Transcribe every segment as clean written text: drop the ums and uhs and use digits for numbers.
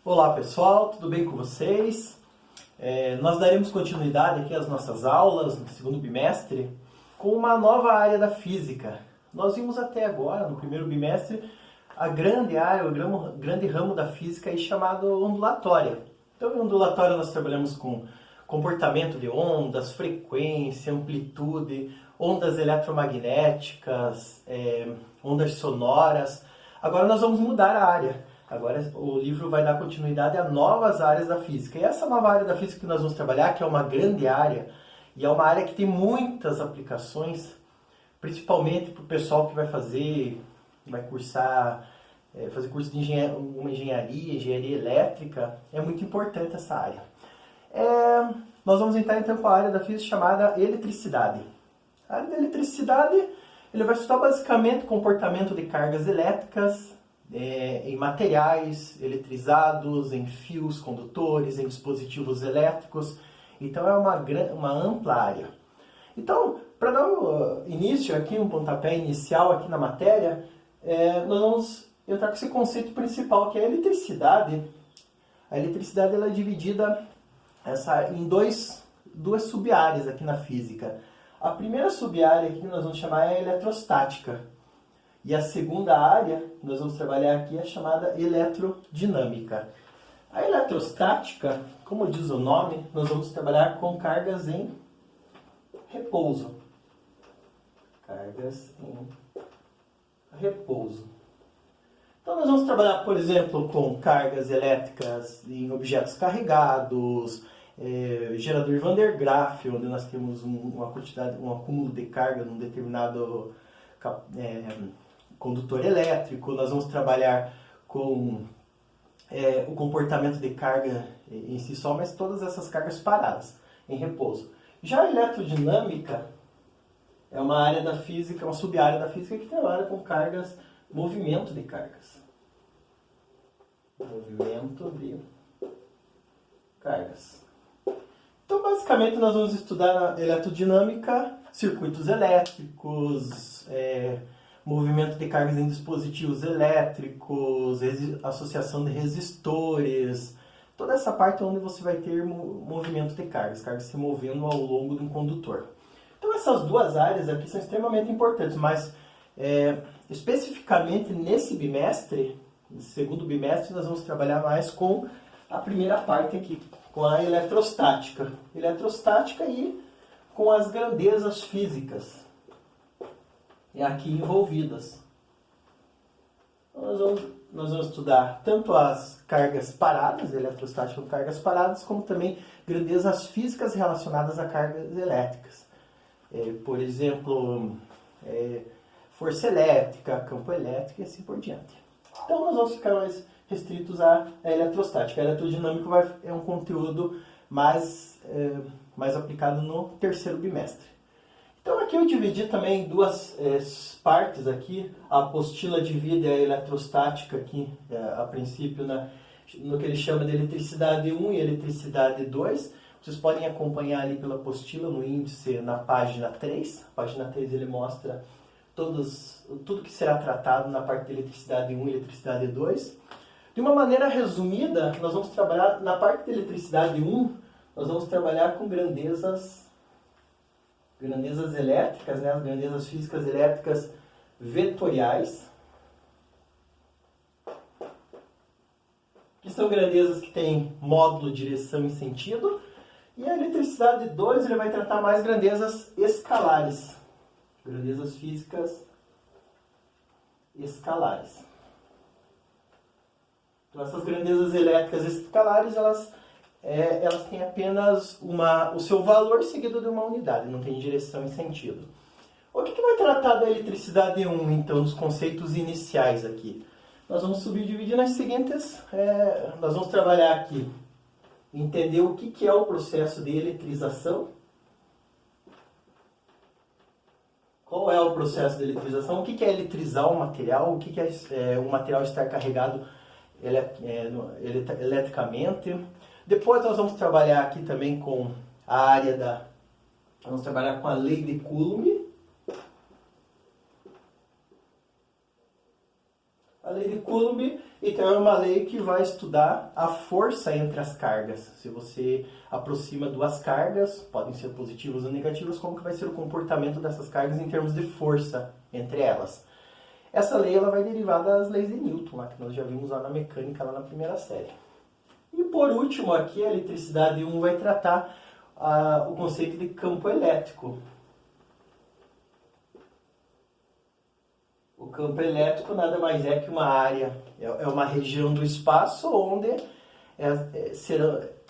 Olá pessoal, tudo bem com vocês? Nós daremos continuidade aqui às nossas aulas no segundo bimestre com uma nova área da física. Nós vimos até agora, no primeiro bimestre, a grande área, o grande ramo da física aí chamado ondulatória. Então, em ondulatória nós trabalhamos com comportamento de ondas, frequência, amplitude, ondas eletromagnéticas, ondas sonoras. Agora nós vamos mudar a área. Agora o livro vai dar continuidade a novas áreas da física. E essa nova área da física que nós vamos trabalhar, que é uma grande área, e é uma área que tem muitas aplicações, principalmente para o pessoal que vai cursar, fazer curso de engenharia elétrica, é muito importante essa área. Nós vamos entrar então com a área da física chamada eletricidade. A área da eletricidade, ele vai estudar basicamente o comportamento de cargas elétricas, em materiais eletrizados, em fios condutores, em dispositivos elétricos. Então é uma ampla área. Então, para dar início aqui, um pontapé inicial aqui na matéria, nós vamos entrar com esse conceito principal, que é a eletricidade. A eletricidade ela é dividida em duas sub-áreas aqui na física. A primeira sub-área aqui que nós vamos chamar é a eletrostática. E a segunda área que nós vamos trabalhar aqui é a chamada eletrodinâmica. A eletrostática, como diz o nome, nós vamos trabalhar com cargas em repouso. Cargas em repouso. Então nós vamos trabalhar, por exemplo, com cargas elétricas em objetos carregados, gerador Van der Graaf, onde nós temos um acúmulo de carga num determinado condutor elétrico. Nós vamos trabalhar com o comportamento de carga em si só, mas todas essas cargas paradas, em repouso. Já a eletrodinâmica é uma área da física, uma sub-área da física que trabalha com cargas, movimento de cargas. Movimento de cargas. Então, basicamente, nós vamos estudar a eletrodinâmica, circuitos elétricos, movimento de cargas em dispositivos elétricos, associação de resistores, toda essa parte onde você vai ter movimento de cargas se movendo ao longo de um condutor. Então essas duas áreas aqui são extremamente importantes, mas especificamente nesse bimestre, no segundo bimestre, nós vamos trabalhar mais com a primeira parte aqui, com a eletrostática. Eletrostática e com as grandezas físicas aqui envolvidas. Nós vamos estudar tanto as cargas paradas, eletrostática com cargas paradas, como também grandezas físicas relacionadas a cargas elétricas. Por exemplo, força elétrica, campo elétrico e assim por diante. Então nós vamos ficar mais restritos à eletrostática. A eletrodinâmica é um conteúdo mais aplicado no terceiro bimestre. Então aqui eu dividi também em duas partes aqui. A apostila divide a eletrostática aqui, a princípio, no que ele chama de eletricidade 1 e eletricidade 2. Vocês podem acompanhar ali pela apostila, no índice, na página 3. A página 3 ele mostra tudo que será tratado na parte de eletricidade 1 e eletricidade 2. De uma maneira resumida, nós vamos trabalhar na parte de eletricidade 1, nós vamos trabalhar com grandezas elétricas, as grandezas físicas elétricas vetoriais, que são grandezas que têm módulo, direção e sentido. E a eletricidade 2 ele vai tratar mais grandezas escalares, grandezas físicas escalares. Então essas grandezas elétricas escalares, elas têm apenas o seu valor seguido de uma unidade, não tem direção e sentido. O que vai tratar da eletricidade 1, então, dos conceitos iniciais aqui? Nós vamos subdividir nas seguintes, nós vamos trabalhar aqui, entender o que é o processo de eletrização. Qual é o processo de eletrização? O que é eletrizar um material? O que é o material estar carregado eletricamente? Depois nós vamos trabalhar aqui também com a área vamos trabalhar com a lei de Coulomb. A lei de Coulomb Então é uma lei que vai estudar a força entre as cargas. Se você aproxima duas cargas, podem ser positivas ou negativas, como que vai ser o comportamento dessas cargas em termos de força entre elas. Essa lei ela vai derivar das leis de Newton, lá, que nós já vimos lá na mecânica, lá na primeira série. E por último aqui, a eletricidade 1 vai tratar o conceito de campo elétrico. O campo elétrico nada mais é que uma área, é uma região do espaço onde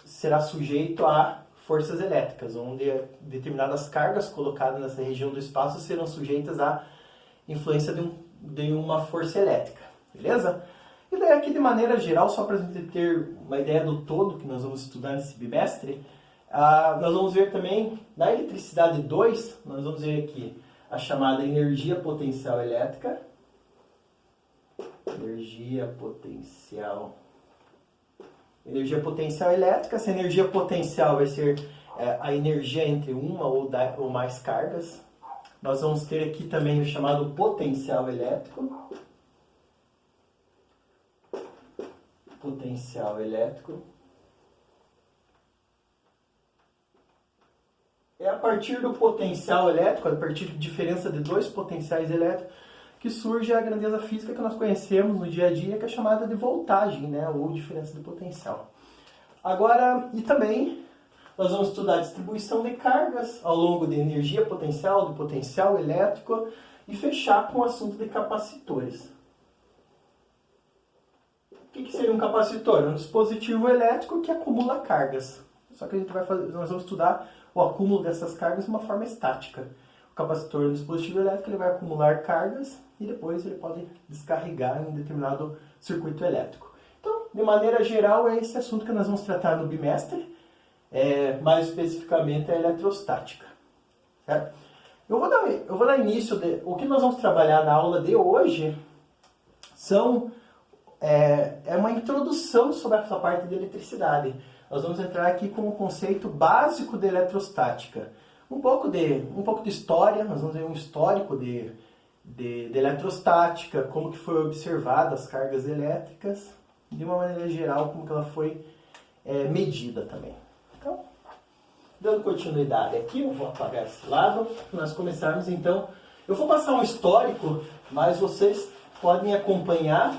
será sujeito a forças elétricas, onde determinadas cargas colocadas nessa região do espaço serão sujeitas à influência de uma força elétrica, beleza? E daí aqui de maneira geral, só para a gente ter uma ideia do todo que nós vamos estudar nesse bimestre, nós vamos ver também, na eletricidade 2, nós vamos ver aqui a chamada energia potencial elétrica. Energia potencial elétrica. Essa energia potencial vai ser a energia entre uma ou mais cargas. Nós vamos ter aqui também o chamado potencial elétrico. Potencial elétrico. É a partir do potencial elétrico, a partir da diferença de dois potenciais elétricos, que surge a grandeza física que nós conhecemos no dia a dia, que é chamada de voltagem, né, ou diferença de potencial. Agora, e também, nós vamos estudar a distribuição de cargas ao longo de energia potencial, do potencial elétrico, e fechar com o assunto de capacitores. O que seria um capacitor? É um dispositivo elétrico que acumula cargas. Só que nós vamos estudar o acúmulo dessas cargas de uma forma estática. O capacitor do dispositivo elétrico ele vai acumular cargas e depois ele pode descarregar em um determinado circuito elétrico. Então, de maneira geral, é esse assunto que nós vamos tratar no bimestre, mais especificamente a eletrostática. Certo? Eu vou dar início, o que nós vamos trabalhar na aula de hoje é uma introdução sobre essa parte de eletricidade. Nós vamos entrar aqui com o conceito básico de eletrostática. Um pouco de história, nós vamos ver um histórico de eletrostática, como que foi observada as cargas elétricas, de uma maneira geral, como que ela foi medida também. Então, dando continuidade aqui, eu vou apagar esse lado, para nós começarmos então. Eu vou passar um histórico, mas vocês podem acompanhar.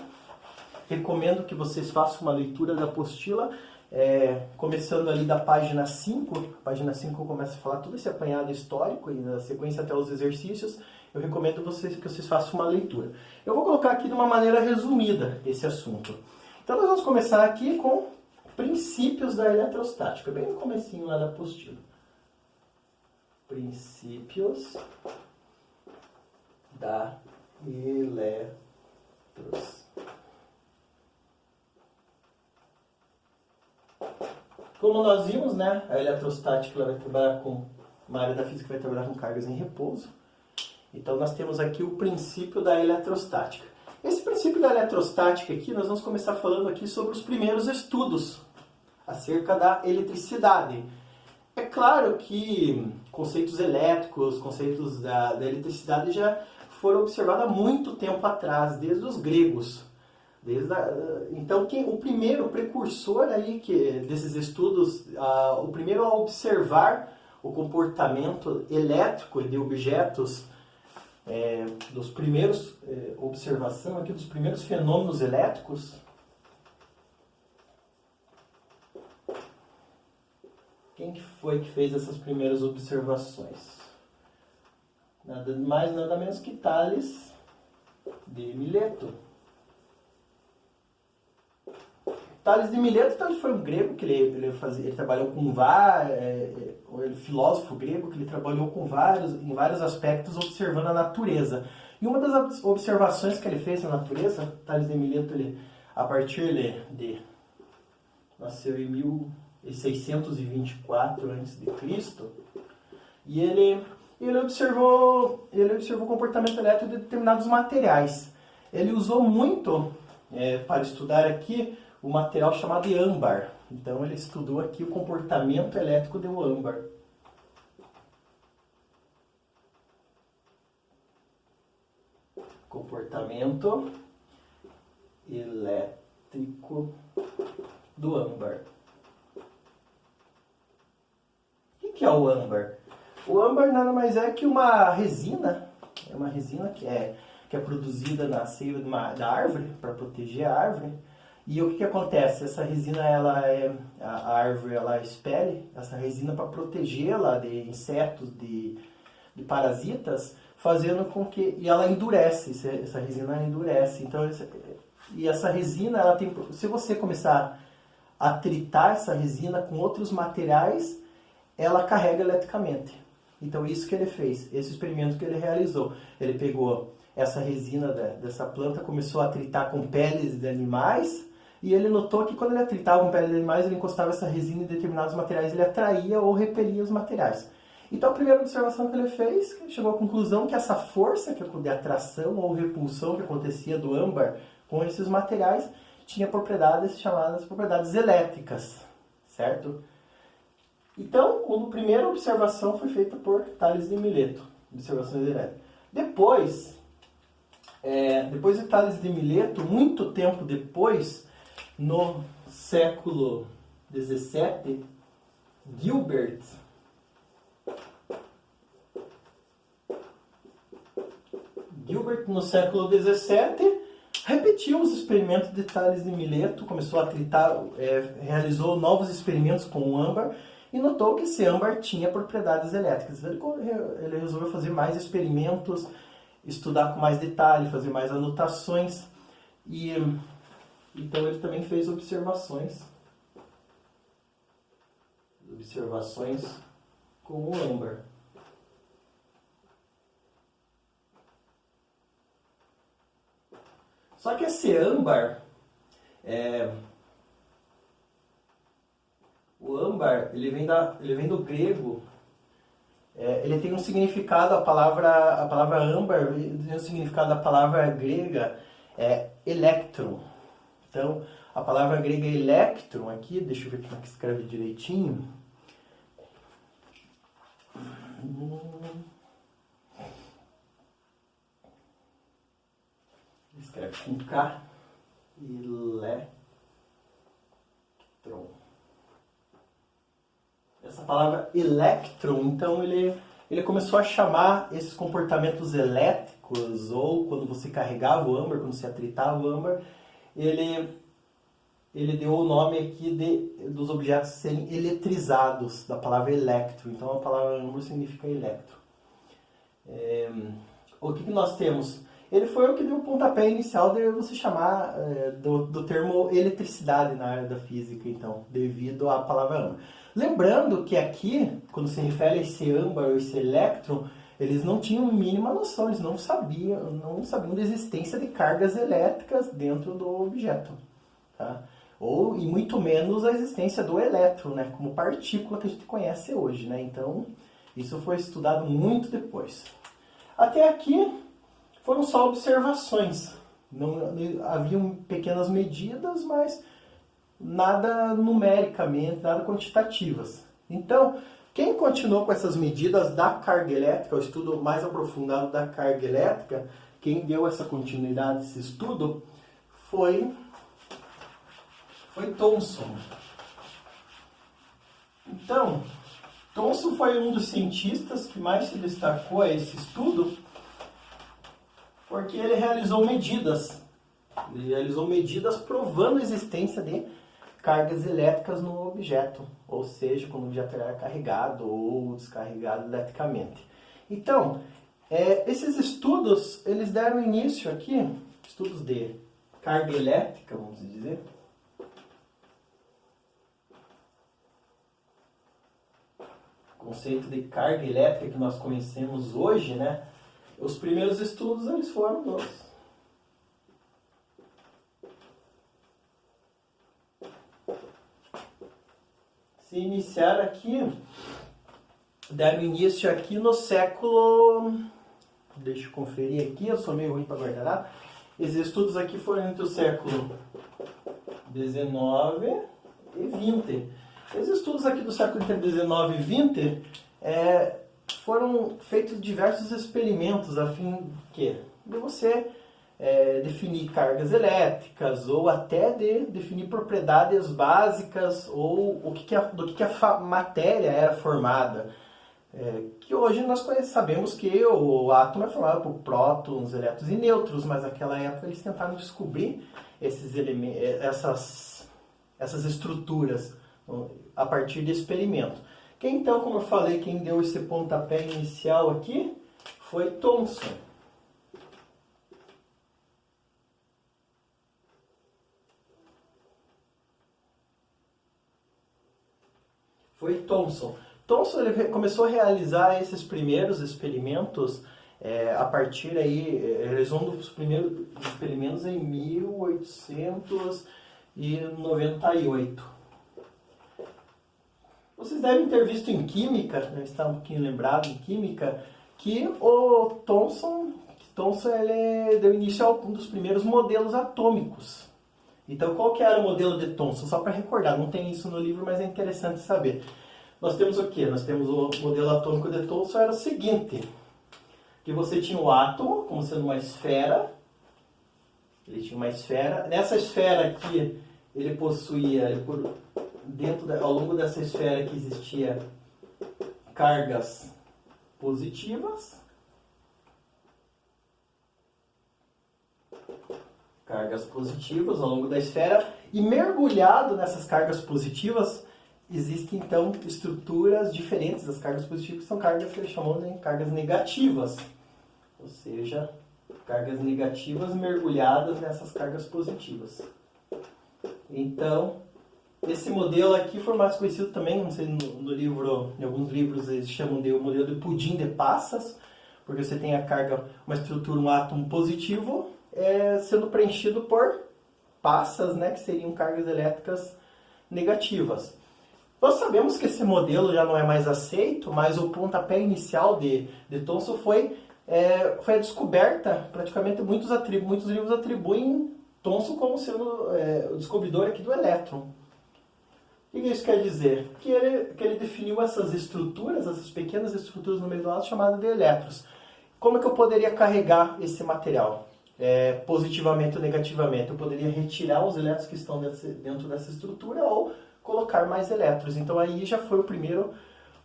Recomendo que vocês façam uma leitura da apostila, começando ali da página 5. A página 5 começa a falar todo esse apanhado histórico e na sequência até os exercícios. Eu recomendo que vocês façam uma leitura. Eu vou colocar aqui de uma maneira resumida esse assunto. Então nós vamos começar aqui com princípios da eletrostática, bem no comecinho lá da apostila. Princípios da eletrostática. Como nós vimos, né, a eletrostática ela vai trabalhar com uma área da física que vai trabalhar com cargas em repouso. Então nós temos aqui o princípio da eletrostática. Esse princípio da eletrostática aqui, nós vamos começar falando aqui sobre os primeiros estudos acerca da eletricidade. É claro que conceitos elétricos, conceitos da eletricidade já foram observados há muito tempo atrás, desde os gregos. Então, o primeiro precursor aí desses estudos, o primeiro a observar o comportamento elétrico de objetos, dos primeiros observação aqui dos primeiros fenômenos elétricos, quem que foi que fez essas primeiras observações? Nada mais, nada menos que Tales de Mileto. Tales de Mileto ele foi um grego que ele trabalhou com filósofo grego que ele trabalhou em vários aspectos observando a natureza. E uma das observações que ele fez na natureza, Tales de Mileto, a partir de nasceu em 1624 a.C., e ele observou o comportamento elétrico de determinados materiais. Ele usou muito para estudar aqui o material chamado âmbar. Então ele estudou aqui o comportamento elétrico do âmbar. Comportamento elétrico elétrico do âmbar. O que é o âmbar? O âmbar nada mais é que uma resina, que é produzida na seiva da árvore, para proteger a árvore. E o que acontece? Essa resina, a árvore ela expele essa resina para protegê-la de insetos, de parasitas, fazendo com que... E ela endurece, essa resina endurece. Então, e essa resina, ela tem... Se você começar a tritar essa resina com outros materiais, ela carrega eletricamente. Então, isso que ele fez, esse experimento que ele realizou. Ele pegou essa resina dessa planta, começou a tritar com peles de animais, e ele notou que quando ele atritava com peles de animais, ele encostava essa resina em determinados materiais, ele atraía ou repelia os materiais. Então, a primeira observação que ele fez, ele chegou à conclusão que essa força de atração ou repulsão que acontecia do âmbar com esses materiais tinha propriedades chamadas propriedades elétricas, certo? Então, a primeira observação foi feita por Tales de Mileto, observações elétricas. Depois de Tales de Mileto, muito tempo depois, no século XVII, Gilbert no século XVII repetiu os experimentos de Tales de Mileto, começou a tritar, realizou novos experimentos com o âmbar e notou que esse âmbar tinha propriedades elétricas. Ele resolveu fazer mais experimentos, estudar com mais detalhe, fazer mais anotações, e então ele também fez observações com o âmbar. Só que esse âmbar, o âmbar, ele vem do grego. Ele tem um significado, a palavra âmbar tem um significado da palavra grega electron. Então, a palavra grega electron aqui, deixa eu ver como é que escreve direitinho. Escreve com K, electron. Essa palavra electron, então ele começou a chamar esses comportamentos elétricos, ou quando você carregava o âmbar, quando você atritava o âmbar, ele deu o nome aqui dos objetos serem eletrizados, da palavra electro. Então a palavra âmbar significa electro. O que nós temos? Ele foi o que deu o pontapé inicial de você chamar do termo eletricidade na área da física, então, devido à palavra âmbar. Lembrando que aqui, quando se refere a esse âmbar ou esse elétron, eles não tinham mínima noção, eles não sabiam da existência de cargas elétricas dentro do objeto. Tá? E muito menos a existência do elétron, né, como partícula que a gente conhece hoje. Né? Então, isso foi estudado muito depois. Até aqui foram só observações. Haviam pequenas medidas, mas nada numericamente, nada quantitativas. Então, quem continuou com essas medidas da carga elétrica, o estudo mais aprofundado da carga elétrica, quem deu essa continuidade, esse estudo, foi Thomson. Então, Thomson foi um dos cientistas que mais se destacou a esse estudo, porque ele realizou medidas. Ele realizou medidas provando a existência de cargas elétricas no objeto, ou seja, quando o objeto era carregado ou descarregado eletricamente. Então, esses estudos, eles deram início aqui, estudos de carga elétrica, vamos dizer. O conceito de carga elétrica que nós conhecemos hoje, né? Os primeiros estudos, eles foram dos se iniciaram aqui, deram início aqui no século, deixa eu conferir aqui, eu sou meio ruim para guardar, esses estudos aqui foram entre o século XIX e XX. Esses estudos aqui do século entre XIX e XX foram feitos diversos experimentos a fim de você definir cargas elétricas ou até definir propriedades básicas ou do que a matéria era formada. Que hoje nós sabemos que o átomo é formado por prótons, elétrons e nêutrons, mas naquela época eles tentaram descobrir esses elementos, essas estruturas a partir de experimento. Então, como eu falei, quem deu esse pontapé inicial aqui foi Thomson. Thomson ele começou a realizar esses primeiros experimentos a partir aí, realizou um dos primeiros experimentos em 1898. Vocês devem ter visto em química, deve estar um pouquinho lembrado em química, que o Thomson ele deu início a um dos primeiros modelos atômicos. Então, qual que era o modelo de Thomson? Só para recordar, não tem isso no livro, mas é interessante saber. Nós temos o quê? Nós temos o modelo atômico de Thomson, era o seguinte, que você tinha o átomo como sendo uma esfera, ele tinha uma esfera, nessa esfera aqui ele possuía, ao longo dessa esfera que existia cargas positivas, ao longo da esfera, e mergulhado nessas cargas positivas existem então estruturas diferentes das cargas positivas, que são cargas que eles chamam de cargas negativas, ou seja, cargas negativas mergulhadas nessas cargas positivas. Então, esse modelo aqui foi mais conhecido também, não sei, no livro, em alguns livros eles chamam de o modelo de pudim de passas, porque você tem a carga, uma estrutura, um átomo positivo, sendo preenchido por passas, né, que seriam cargas elétricas negativas. Nós sabemos que esse modelo já não é mais aceito, mas o pontapé inicial de Thomson foi a descoberta, praticamente muitos livros atribuem Thomson como sendo o descobridor aqui do elétron. O que isso quer dizer? Que ele definiu essas estruturas, essas pequenas estruturas no meio do átomo chamadas de elétrons. Como é que eu poderia carregar esse material? Positivamente ou negativamente? Eu poderia retirar os elétrons que estão dentro dessa estrutura ou colocar mais elétrons. Então aí já foi o primeiro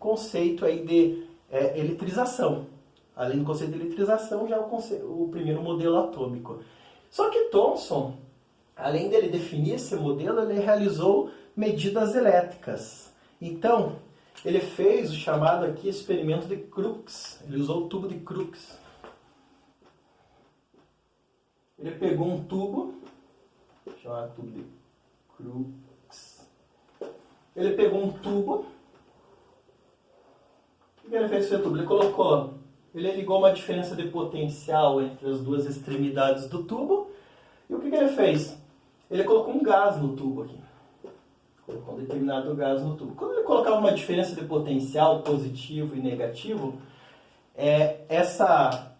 conceito aí de eletrização. Além do conceito de eletrização, já é o primeiro modelo atômico. Só que Thomson, além dele definir esse modelo, ele realizou medidas elétricas. Então, ele fez o chamado aqui experimento de Crookes. Ele usou o tubo de Crookes. Ele pegou um tubo, chamado tubo de Crookes. Ele pegou um tubo. O que ele fez com esse tubo? Ele ligou uma diferença de potencial entre as duas extremidades do tubo. E o que ele fez? Ele colocou um gás no tubo aqui. Colocou um determinado gás no tubo. Quando ele colocava uma diferença de potencial positivo e negativo, essa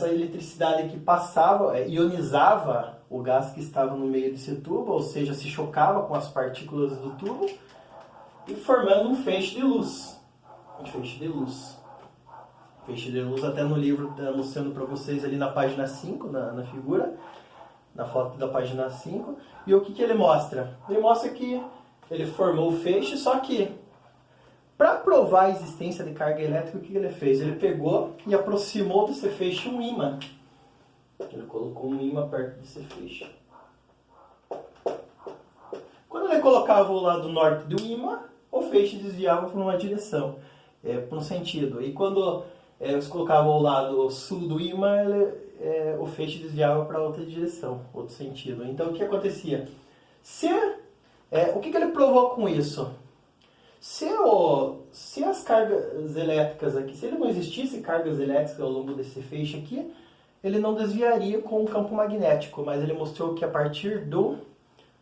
eletricidade que passava, ionizava o gás que estava no meio desse tubo, ou seja, se chocava com as partículas do tubo, e formando um feixe de luz. Feixe de luz, até no livro está mostrando para vocês ali na página 5, na figura, na foto da página 5. E o que ele mostra? Ele mostra que ele formou o feixe, só que para provar a existência de carga elétrica, o que ele fez? Ele pegou e aproximou desse feixe um ímã. Ele colocou um ímã perto desse feixe. Quando ele colocava o lado norte do ímã, o feixe desviava para uma direção, para um sentido. E quando você colocava o lado sul do ímã, o feixe desviava para outra direção, outro sentido. Então, o que acontecia? O que ele provou com isso? Se as cargas elétricas aqui, se ele não existisse cargas elétricas ao longo desse feixe aqui, ele não desviaria com o campo magnético, mas ele mostrou que a partir do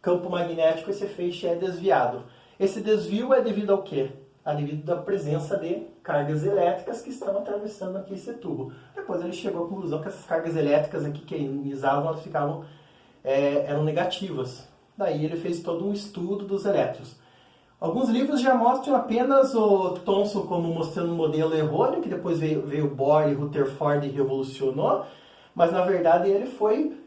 campo magnético esse feixe é desviado. Esse desvio é devido ao quê? Devido à presença de cargas elétricas que estão atravessando aqui esse tubo. Depois ele chegou à conclusão que essas cargas elétricas aqui que ionizavam, elas eram negativas. Daí ele fez todo um estudo dos elétrons. Alguns livros já mostram apenas o Thomson como mostrando um modelo errôneo, que depois veio Bohr e Rutherford e revolucionou, mas na verdade ele foi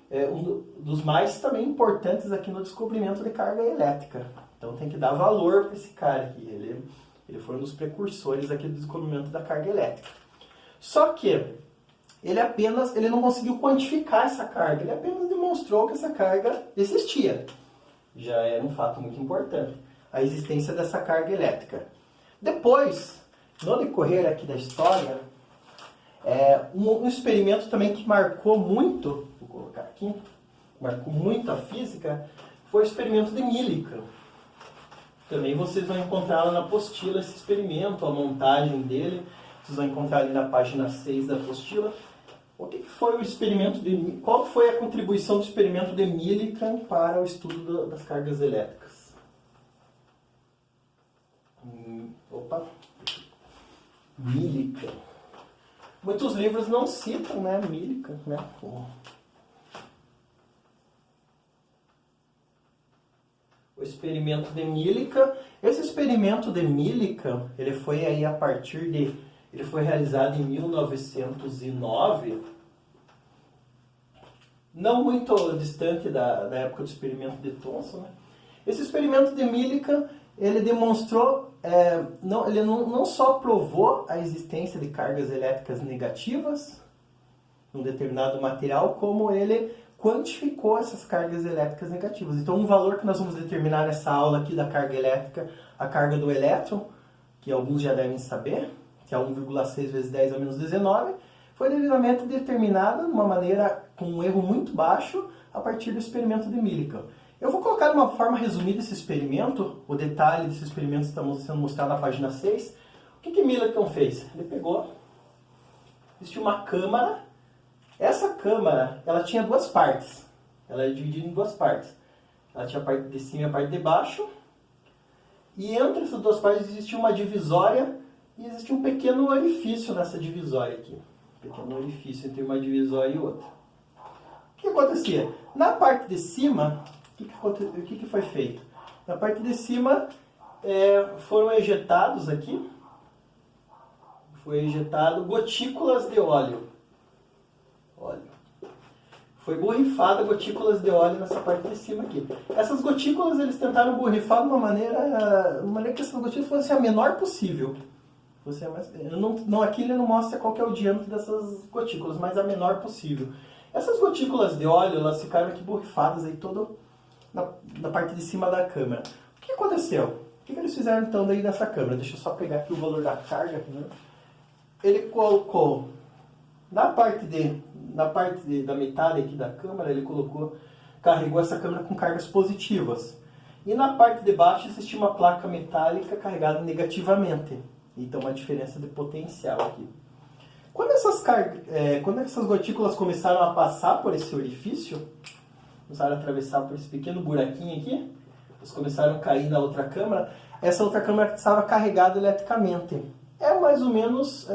dos mais também importantes aqui no descobrimento de carga elétrica. Então tem que dar valor para esse cara aqui. Ele foi um dos precursores aqui do descobrimento da carga elétrica. Só que ele não conseguiu quantificar essa carga, ele apenas demonstrou que essa carga existia. Já era um fato muito importante, a existência dessa carga elétrica. Depois, no decorrer aqui da história, um experimento também que marcou muito, vou colocar aqui, marcou muito a física, foi o experimento de Millikan. Também vocês vão encontrar lá na apostila esse experimento, a montagem dele, vocês vão encontrar ali na página 6 da apostila. O que foi o experimento qual foi a contribuição do experimento de Millikan para o estudo das cargas elétricas? Millikan. Muitos livros não citam, né, Millikan, né? O experimento de Millikan. Esse experimento de Millikan, ele foi realizado em 1909, não muito distante da época do experimento de Thomson, né? Esse experimento de Millikan, ele demonstrou, ele não só provou a existência de cargas elétricas negativas num determinado material, como ele quantificou essas cargas elétricas negativas. Então, um valor que nós vamos determinar nessa aula aqui da carga elétrica, a carga do elétron, que alguns já devem saber, que é 1,6 vezes 10 a menos 19, foi devidamente determinada de uma maneira com um erro muito baixo a partir do experimento de Millikan. Eu vou colocar de uma forma resumida esse experimento, o detalhe desse experimento está sendo mostrado na página 6. O que Millikan fez? Ele pegou, existia uma câmara. Essa câmara, ela tinha duas partes. Ela é dividida em duas partes. Ela tinha a parte de cima e a parte de baixo. E entre essas duas partes existia uma divisória e existia um pequeno orifício nessa divisória aqui. Um pequeno orifício entre uma divisória e outra. O que acontecia? Na parte de cima, o que foi feito? Na parte de cima foram ejetados aqui, foi ejetado gotículas de óleo. Foi borrifada gotículas de óleo nessa parte de cima aqui. Essas gotículas eles tentaram borrifar de uma maneira que essas gotículas fossem a menor possível. Aqui ele não mostra qual que é o diâmetro dessas gotículas, mas a menor possível. Essas gotículas de óleo, elas ficaram aqui borrifadas aí na parte de cima da câmara. O que aconteceu? O que eles fizeram então daí dessa câmara? Deixa eu só pegar aqui o valor da carga. Né? Ele colocou na parte da metade aqui da câmara, carregou essa câmara com cargas positivas. E na parte de baixo existia uma placa metálica carregada negativamente. Então, uma diferença de potencial aqui. Quando essas gotículas começaram a passar por esse orifício, começaram a atravessar por esse pequeno buraquinho aqui, elas começaram a cair na outra câmara, essa outra câmara estava carregada eletricamente. É mais ou menos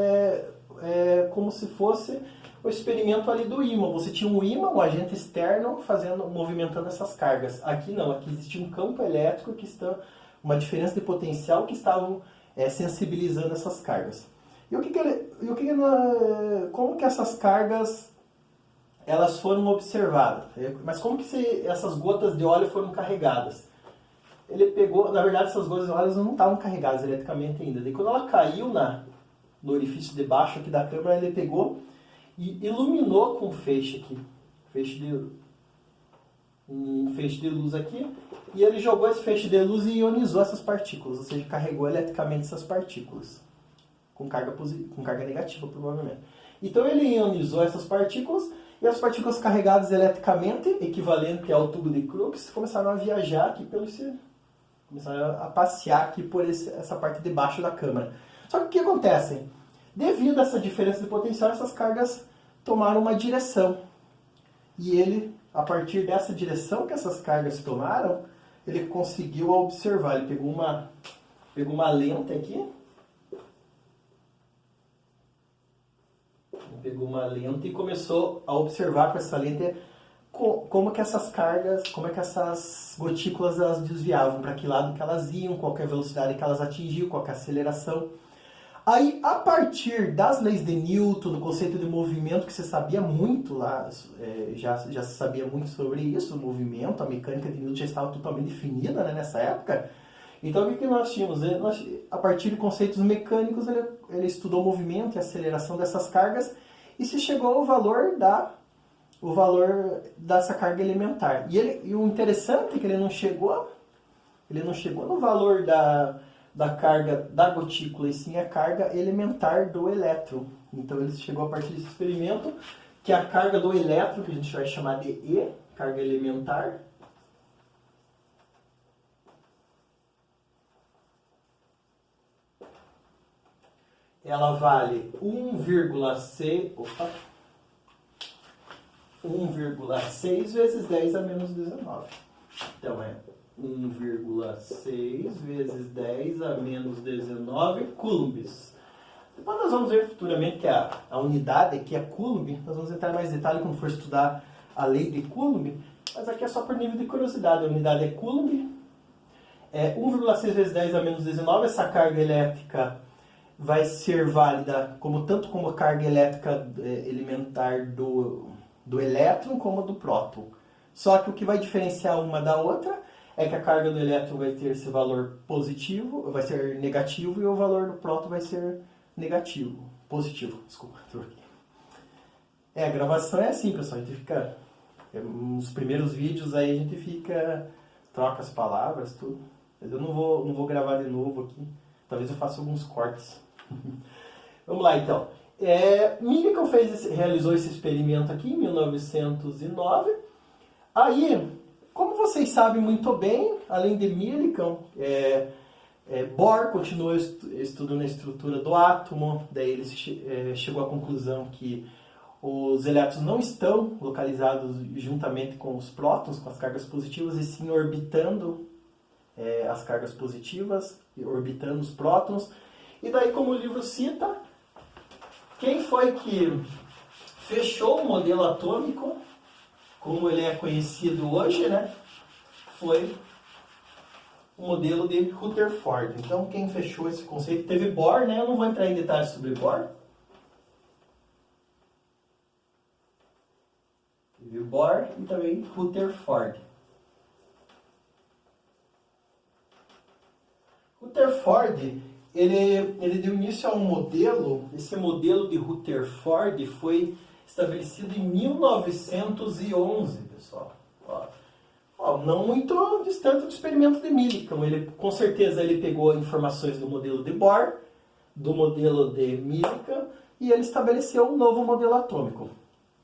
como se fosse o experimento ali do ímã. Você tinha um ímã, um agente externo, movimentando essas cargas. Aqui não, aqui existia um campo elétrico, uma diferença de potencial que estavam sensibilizando essas cargas. Como que essas cargas elas foram observadas? Mas como que essas gotas de óleo foram carregadas? Ele pegou, na verdade essas gotas de óleo não estavam carregadas eletricamente ainda. Daí quando ela caiu no orifício de baixo aqui da câmara, ele pegou e iluminou com um feixe aqui. Um feixe de luz aqui, e ele jogou esse feixe de luz e ionizou essas partículas, ou seja, carregou eletricamente essas partículas, com carga negativa, provavelmente. Então ele ionizou essas partículas, e as partículas carregadas eletricamente, equivalente ao tubo de Crookes, começaram a viajar aqui começaram a passear aqui por essa parte de baixo da câmara. Só que o que acontece? Devido a essa diferença de potencial, essas cargas tomaram uma direção. E ele, a partir dessa direção que essas cargas tomaram, ele conseguiu observar. Ele pegou uma lente aqui. Pegou uma lente e começou a observar com essa lente como que essas cargas, como é que essas gotículas elas desviavam, para que lado que elas iam, qual que é a velocidade que elas atingiam, qual que é a aceleração. Aí, a partir das leis de Newton, do conceito de movimento, que você sabia muito lá, já se sabia muito sobre isso, o movimento, a mecânica de Newton já estava totalmente definida, né, nessa época. Então, o que nós tínhamos? A partir de conceitos mecânicos, ele estudou o movimento e a aceleração dessas cargas e se chegou ao valor dessa carga elementar. E o interessante é que ele não chegou no valor da carga da gotícula, e sim a carga elementar do elétron. Então ele chegou a partir desse experimento que a carga do elétron, que a gente vai chamar de E, carga elementar, ela vale 1,6 vezes 10 a menos 19. Então é 1,6 vezes 10 a menos 19 coulombs. Depois nós vamos ver futuramente que a unidade aqui é coulomb. Nós vamos entrar em mais detalhe quando for estudar a lei de Coulomb. Mas aqui é só por nível de curiosidade. A unidade é coulomb. 1,6 vezes 10 a menos 19. Essa carga elétrica vai ser válida tanto como a carga elétrica elementar do elétron como do próton. Só que o que vai diferenciar uma da outra é que a carga do elétron vai ter esse valor positivo, vai ser negativo, e o valor do próton vai ser positivo, desculpa. A gravação é assim, pessoal, a gente fica, nos primeiros vídeos aí a gente troca as palavras, tudo. Mas eu não vou gravar de novo aqui, talvez eu faça alguns cortes. Vamos lá, então. Millikan realizou esse experimento aqui em 1909. Aí, como vocês sabem muito bem, além de Millikan, Bohr continuou estudando a estrutura do átomo. Daí ele chegou à conclusão que os elétrons não estão localizados juntamente com os prótons, com as cargas positivas, e sim orbitando as cargas positivas, orbitando os prótons. E daí, como o livro cita, quem foi que fechou o modelo atômico, como ele é conhecido hoje, né? Foi o modelo de Rutherford. Então, quem fechou esse conceito? Teve Bohr, né? Eu não vou entrar em detalhes sobre Bohr. Teve Bohr e também Rutherford. Rutherford, ele deu início a um modelo. Esse modelo de Rutherford foi estabelecido em 1911, pessoal. Não muito distante do experimento de Millikan. Com certeza ele pegou informações do modelo de Bohr, do modelo de Millikan, e ele estabeleceu um novo modelo atômico.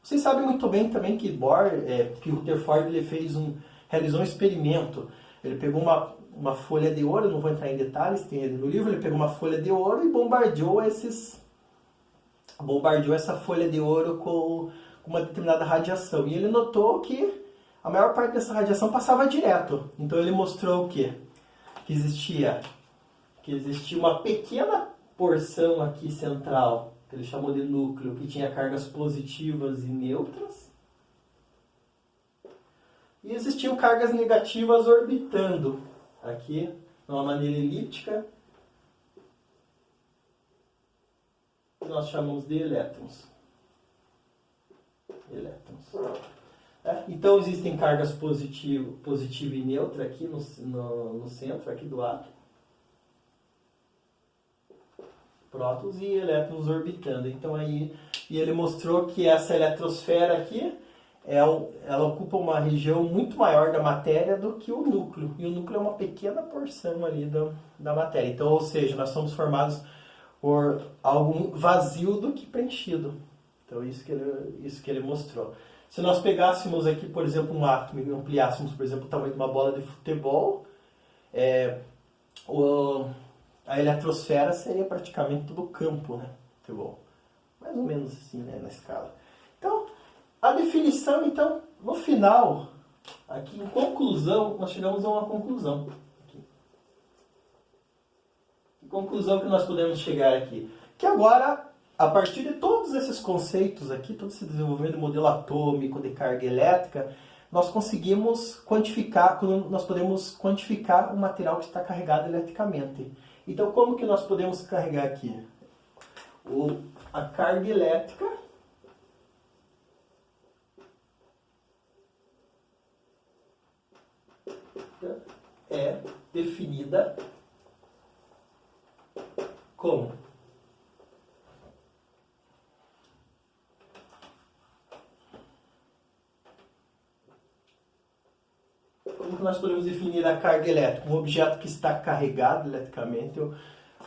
Vocês sabem muito bem também que que Rutherford realizou um experimento. Ele pegou uma folha de ouro, não vou entrar em detalhes, tem ele no livro. Ele pegou uma folha de ouro e bombardeou essa folha de ouro com uma determinada radiação. E ele notou que a maior parte dessa radiação passava direto. Então ele mostrou o quê? Que existia uma pequena porção aqui central, que ele chamou de núcleo, que tinha cargas positivas e neutras. E existiam cargas negativas orbitando aqui, de uma maneira elíptica, que nós chamamos de elétrons. Então existem cargas positiva e neutra aqui no centro aqui do átomo. Prótons e elétrons orbitando. Então aí, e ele mostrou que essa eletrosfera aqui, ela ocupa uma região muito maior da matéria do que o núcleo. E o núcleo é uma pequena porção ali da matéria. Então, ou seja, nós somos formados por algo vazio do que preenchido. Então, isso que ele mostrou. Se nós pegássemos aqui, por exemplo, um átomo e ampliássemos, por exemplo, o tamanho de uma bola de futebol, a eletrosfera seria praticamente todo o campo, né? Futebol. Mais ou menos assim, né, na escala. Então, a definição, então, no final, aqui em conclusão, nós chegamos a uma conclusão. Que conclusão que nós podemos chegar aqui? Que agora, a partir de todos esses conceitos aqui, todo esse desenvolvimento do modelo atômico, de carga elétrica, nós podemos quantificar o material que está carregado eletricamente. Então, como que nós podemos carregar aqui? a carga elétrica é definida como como que nós podemos definir a carga elétrica? Um objeto que está carregado eletricamente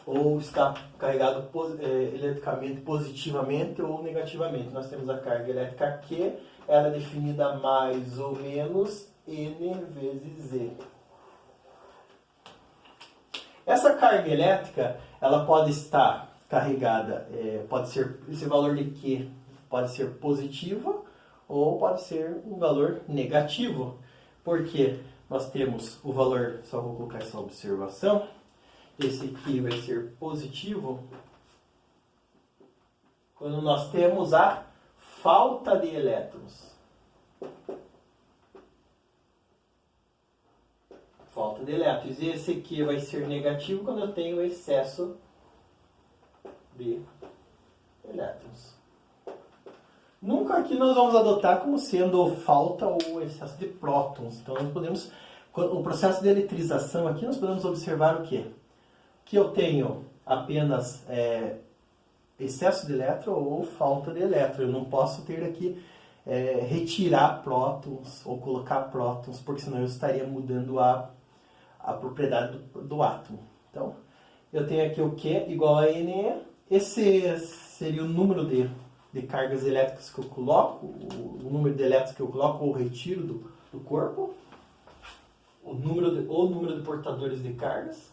ou está carregado eletricamente positivamente ou negativamente. Nós temos a carga elétrica Q, ela é definida mais ou menos N vezes Z. Essa carga elétrica, ela pode estar carregada, pode ser, esse valor de Q pode ser positivo ou pode ser um valor negativo. Porque nós temos o valor, só vou colocar essa observação, esse aqui vai ser positivo quando nós temos a falta de elétrons. Falta de elétrons. E esse aqui vai ser negativo quando eu tenho excesso de elétrons. Nunca aqui nós vamos adotar como sendo falta ou excesso de prótons. Então nós podemos, o processo de eletrização aqui nós podemos observar o quê? Que eu tenho apenas excesso de elétron ou falta de elétron. Eu não posso ter aqui retirar prótons ou colocar prótons, porque senão eu estaria mudando a propriedade do átomo. Então, eu tenho aqui o Q igual a NE. Esse seria o número de cargas elétricas que eu coloco, o número de elétrons que eu coloco ou retiro do corpo, o número de portadores de cargas.